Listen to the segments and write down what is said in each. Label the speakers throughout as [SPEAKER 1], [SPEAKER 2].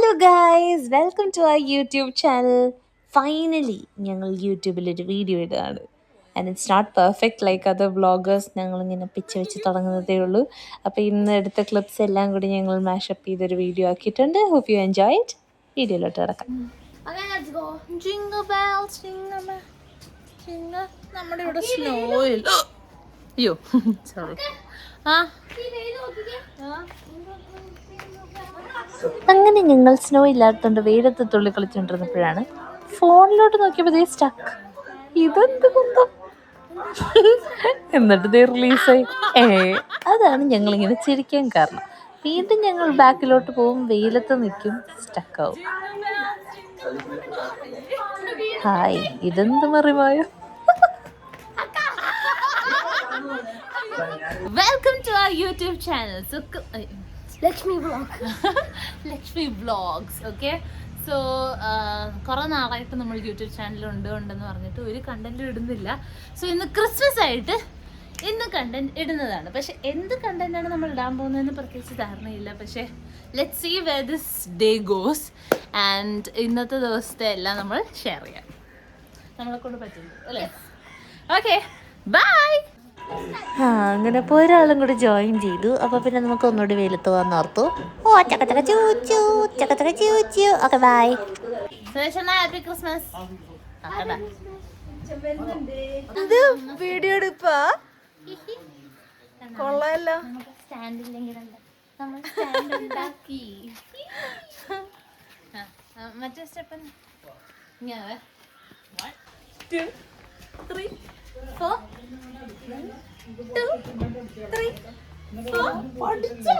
[SPEAKER 1] Hello guys, welcome to our YouTube channel. Finally ഞങ്ങൾ യൂട്യൂബിലൊരു video ഇടുകയാണ്. And it's not perfect like other vloggers. ഞങ്ങളിങ്ങനെ പിച്ച് വെച്ച് തുടങ്ങുന്നതേ ഉള്ളൂ. അപ്പോൾ ഇന്ന് എടുത്ത ക്ലിപ്സ് എല്ലാം കൂടി ഞങ്ങൾ മാഷപ്പ് ചെയ്തൊരു വീഡിയോ ആക്കിയിട്ടുണ്ട്. Hope you enjoy it. വീഡിയോയിലോട്ട് കിടക്കാം. നമ്മുടെ ഇവിടെ സ്നോ ഇല്ല. അയ്യോ സോറി. അങ്ങനെ ഞങ്ങൾ സ്നോ ഇല്ലാത്തതുകൊണ്ട് വെയിലത്ത് തുള്ളി കളിച്ചുകൊണ്ടിരുന്നപ്പോഴാണ് ഫോണിലോട്ട് നോക്കിയപ്പോൾ സ്റ്റക്ക്. ഇതെന്ത് കുന്തം. എന്നിട്ട് റിലീസായി. അതാണ് ഞങ്ങളിങ്ങനെ ചിരിക്കാൻ കാരണം. വീണ്ടും ഞങ്ങൾ ബാക്കിലോട്ട് പോവും, വെയിലത്ത് നിൽക്കും, സ്റ്റക്കാവും. ഹായ്, ഇതെന്ത് മറിമായോ. Welcome to our YouTube channel Lakshmi vlogs. Okay, so കുറേ നാളായിട്ട് നമ്മൾ യൂട്യൂബ് ചാനൽ ഉണ്ടെന്ന് പറഞ്ഞിട്ട് ഒരു കണ്ടന്റ് ഇടുന്നില്ല. സോ ഇന്ന് ക്രിസ്മസ് ആയിട്ട് ഇന്ന് കണ്ടന്റ് ഇടുന്നതാണ്. പക്ഷെ എന്ത് കണ്ടന്റാണ് നമ്മൾ ഇടാൻ പോകുന്നതെന്ന് പ്രത്യേകിച്ച് ധാരണയില്ല. പക്ഷേ let's see where this day goes. And ഇന്നത്തെ ദിവസത്തെ എല്ലാം നമ്മൾ ഷെയർ ചെയ്യാം, നമ്മളെ കൊണ്ട് പറ്റില്ല അല്ലേ. Okay, bye. അങ്ങനെ ഇപ്പോൾ ഒരാളും കൂടി ജോയിൻ ചെയ്തു. അപ്പോൾ പിന്നെ നമുക്ക് ഒന്നുകൂടി വെയിലത്ത് പോകാൻ ഓർത്തു. ഓ ചക്കച്ചക്ക ചൂച്ചു, ചക്കച്ചക്ക ചൂച്ചു. Okay bye. Happy Christmas.
[SPEAKER 2] ഇത് വീഡിയോ എടുപ്പാ കൊള്ളാലോ.
[SPEAKER 1] മറ്റേ സ്റ്റെപ്പ്
[SPEAKER 2] 2 3 4 2 3 4 പഠിച്ചോ.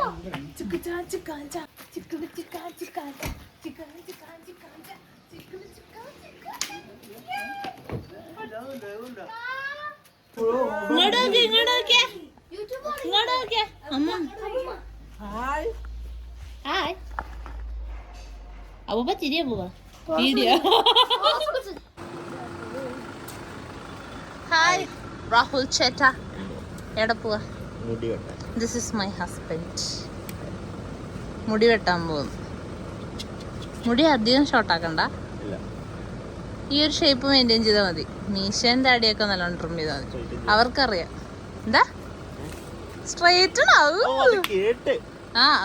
[SPEAKER 2] ചിക്കുചാ ചിക്കാഞ്ചാ ചിക്കു ചിക്കാ ചിക്കാഞ്ചാ ചിക്കു ചിക്കാ ചിക്കാഞ്ചാ ചിക്കു ചിക്കാ ചിക്കാഞ്ചാ.
[SPEAKER 1] അപ്പൂപ്പ തിരികെ പോവാ വീഡിയോ. ഹായ് രാഹുൽ ചേട്ടാ, എവിടെ പോവാ? This is my husband. മുടി വെട്ടാൻ പോകുന്നു. മുടി അധികം ഷോർട്ടാക്കണ്ട, ഈ ഒരു ഷേപ്പ് മെയിൻറ്റെയിൻ ചെയ്താൽ മതി. മീശേൻ്റെ അടിയൊക്കെ നല്ലോണം ട്രിം ചെയ്താൽ മതി. അവർക്കറിയാം. എന്താ സ്ട്രൈറ്റ്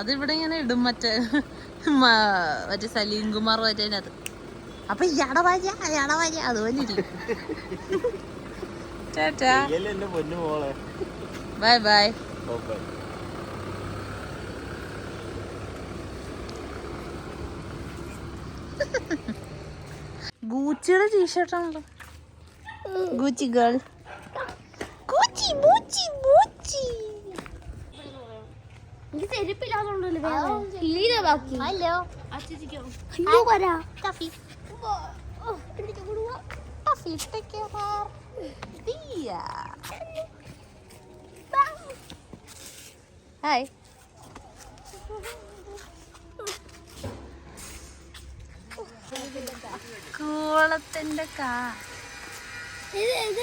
[SPEAKER 1] അതിവിടെ ഇങ്ങനെ ഇടും, മറ്റേ സലീം കുമാർ മറ്റേതിനകത്ത്. അപ്പൊ ഇടവാര്യ അതുപോലെ ഇരിക്കും. Bye bye. ഗൂച്ചിയുടെ ടീഷർട്ടാണല്ലോ. Gucci girl. ഹായ്. കോളത്തിന്റെ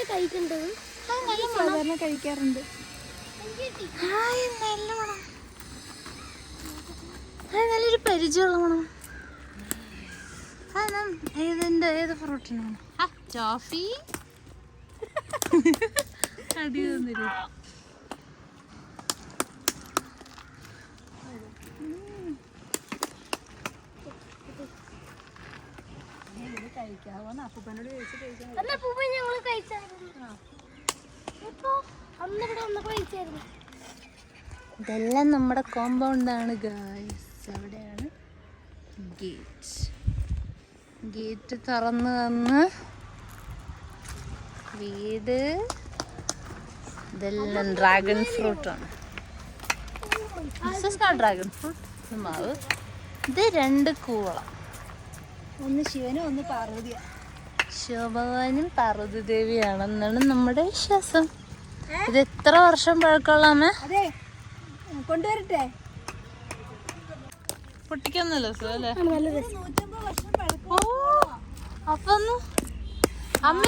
[SPEAKER 1] കഴിക്കണ്ടത് സാധാരണ കഴിക്കാറുണ്ട്. നല്ല മണം, നല്ലൊരു പരിചയമുള്ള മണം. ഇതിന്റെ ഏത് ഫ്രൂട്ടിനാണ്? ടോഫി. അടി തന്നില്ല. ഇതെല്ലാം നമ്മുടെ കോമ്പൗണ്ടാണ് ഗായ്സ്. അവിടെയാണ് ഗേറ്റ് തുറന്ന് വന്ന് വീട്. ഇതെല്ലാം ഡ്രാഗൺ ഫ്രൂട്ടാണ്. ഡ്രാഗൺ ഫ്രൂട്ട് മാവ്. ഇത് 2 കൂള,
[SPEAKER 2] ഒന്ന് ശിവനും ഒന്ന് പാർവതിയാ.
[SPEAKER 1] ശിവഭഗവാനും പാർവതി ദേവിയാണെന്നാണ് നമ്മുടെ വിശ്വാസം. ഇത് എത്ര വർഷം പഴക്കമുള്ള അമ്മ?
[SPEAKER 2] അതെ, കൊണ്ടുവരട്ടെ.
[SPEAKER 1] പൊട്ടിക്കൊന്നല്ലോ അല്ലേ?
[SPEAKER 2] ഓ
[SPEAKER 1] അപ്പൊ അമ്മ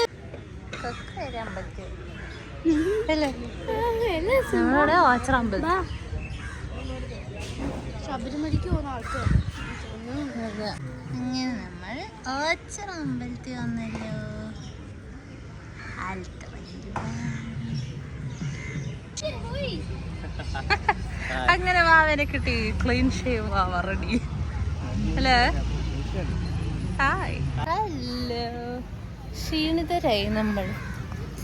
[SPEAKER 1] വരാൻ പറ്റും അല്ലേ? നമ്മളിവിടെ ഓച്ചറമ്പലം.
[SPEAKER 2] ശബരിമലയ്ക്ക് പോകുന്ന ആൾക്കാർ
[SPEAKER 1] അങ്ങനെ നമ്മൾ ഓച്ചിറ അമ്പലത്തിൽ വന്നല്ലോ. അങ്ങനെ വാവനെ കിട്ടി. ക്ലീൻ ഷേവ് വാവ റെഡി. Hello hi. ഹലോ ക്ഷീണിതരായി നമ്മൾ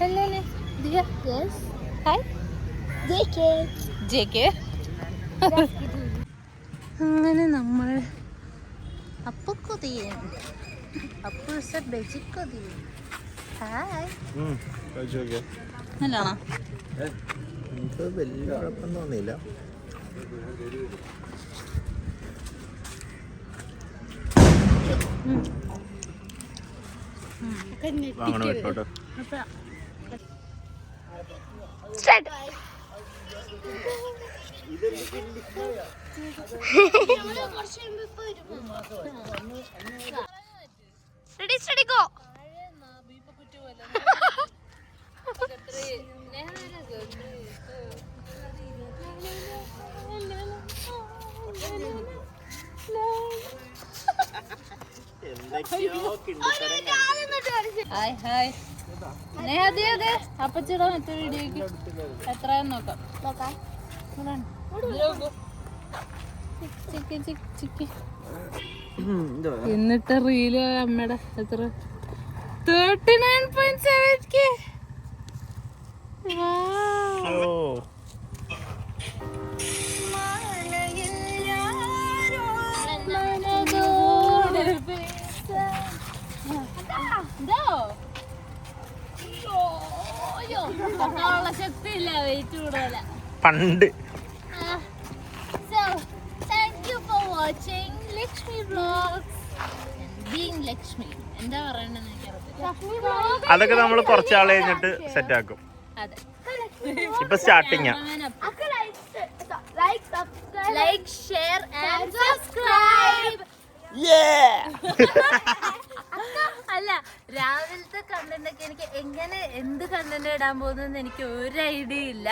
[SPEAKER 1] അല്ലേ? Hi J. അങ്ങനെ നമ്മൾ അപ്പുക്കൊതിയൻ അപ്പു ബെജിക്കൊതിയൻ. ഹായ് നല്ലാണോ?
[SPEAKER 3] എനിക്ക് വലിയ കുഴപ്പം തോന്നിയില്ല.
[SPEAKER 1] Ready steady go. Hi hi. അതെ അതെ അപ്പച്ചിടാൻ എത്ര വീഡിയോക്ക് എത്രയെന്ന് നോക്കാം. എന്നിട്ട് റീല് അമ്മയുടെ എത്ര 39.7K. ശക്തിയില്ല, വെയിറ്റ് കൂടുതല
[SPEAKER 3] പണ്ട്.
[SPEAKER 1] So, thank you for watching Lakshmi Vlogs. Being Lakshmi. എന്താ പറയണ്ടെന്ന് എനിക്കറിയില്ല.
[SPEAKER 3] അതൊക്കെ നമ്മൾ കുറച്ചാൾ കഴിഞ്ഞിട്ട് സെറ്റ് ആക്കും.
[SPEAKER 1] അതെ,
[SPEAKER 3] ഇപ്പൊ starting.
[SPEAKER 1] Like share and subscribe. അല്ല, രാവിലത്തെ കണ്ടന്റ് ഒക്കെ എനിക്ക് എങ്ങനെ എന്ത് കണ്ടന്റ് ഇടാൻ പോകുന്നെന്ന് എനിക്ക് ഒരു ഐഡിയ ഇല്ല.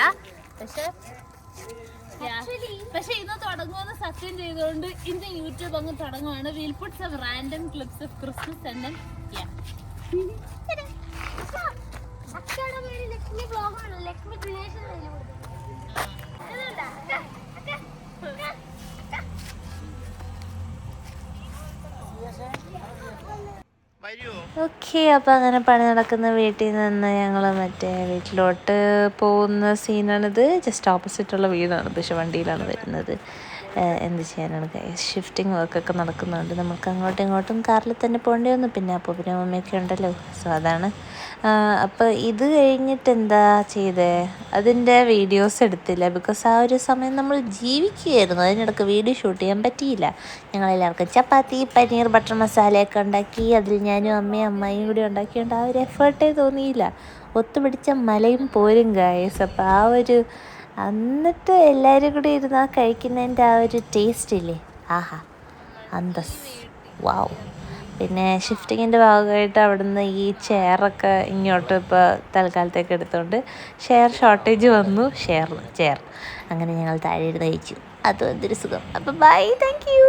[SPEAKER 1] പക്ഷെ ഇന്ന് തുടങ്ങുമെന്ന് സത്യം ചെയ്തുകൊണ്ട് ഇന്ന് യൂട്യൂബ് അങ്ങ് തുടങ്ങുവാണ്. Will put some random clips of Christmas and then Lakshmi വ്ലോഗാണ്, ലക്ഷ്മി ക്രിയേഷൻ.
[SPEAKER 4] ഓക്കെ, അപ്പോൾ അങ്ങനെ പണി നടക്കുന്ന വീട്ടിൽ നിന്ന് ഞങ്ങൾ മറ്റേ വീട്ടിലോട്ട് പോകുന്ന സീനാണിത്. ജസ്റ്റ് ഓപ്പോസിറ്റുള്ള വീടാണ്, പക്ഷെ വണ്ടിയിലാണ് വരുന്നത്. എന്ത് ചെയ്യാനാണ്, ഷിഫ്റ്റിംഗ് വർക്കൊക്കെ നടക്കുന്നുണ്ട്. നമുക്ക് അങ്ങോട്ടും ഇങ്ങോട്ടും കാറിൽ തന്നെ പോകേണ്ടി വന്നു. പിന്നെ അപ്പൂപ്പനും അമ്മയൊക്കെ ഉണ്ടല്ലോ, സോ അതാണ്. അപ്പോൾ ഇത് കഴിഞ്ഞിട്ട് എന്താ ചെയ്തേ, അതിൻ്റെ വീഡിയോസ് എടുത്തില്ല. ബിക്കോസ് ആ ഒരു സമയം നമ്മൾ ജീവിക്കുകയായിരുന്നു. അതിനിടയ്ക്ക് വീഡിയോ ഷൂട്ട് ചെയ്യാൻ പറ്റിയില്ല. ഞങ്ങളെല്ലാവർക്കും ചപ്പാത്തി പനീർ ബട്ടർ മസാലയൊക്കെ ഉണ്ടാക്കി. അതിൽ ഞാനും അമ്മയും അമ്മായിയും കൂടി ഉണ്ടാക്കിയോണ്ട് ആ ഒരു എഫേർട്ടേ തോന്നിയില്ല. ഒത്തുപിടിച്ച മലയും പോരും ഗായസ്. അപ്പോൾ ആ ഒരു എന്നിട്ട് എല്ലാവരും കൂടി ഇരുന്ന് ആ കഴിക്കുന്നതിൻ്റെ ആ ഒരു ടേസ്റ്റ് ഇല്ലേ, ആഹാ അന്തസ്, വാവ്. പിന്നെ ഷിഫ്റ്റിങ്ങിൻ്റെ ഭാഗമായിട്ട് അവിടുന്ന് ഈ ചെയറൊക്കെ ഇങ്ങോട്ട് ഇപ്പോൾ തൽക്കാലത്തേക്ക് എടുത്തുകൊണ്ട് ഷോർട്ടേജ് വന്നു. ചെയർ അങ്ങനെ ഞങ്ങൾ താഴെ ഇരുന്ന് കഴിച്ചു. അതും എന്തൊരു സുഖം. അപ്പോൾ ബൈ, താങ്ക് യു.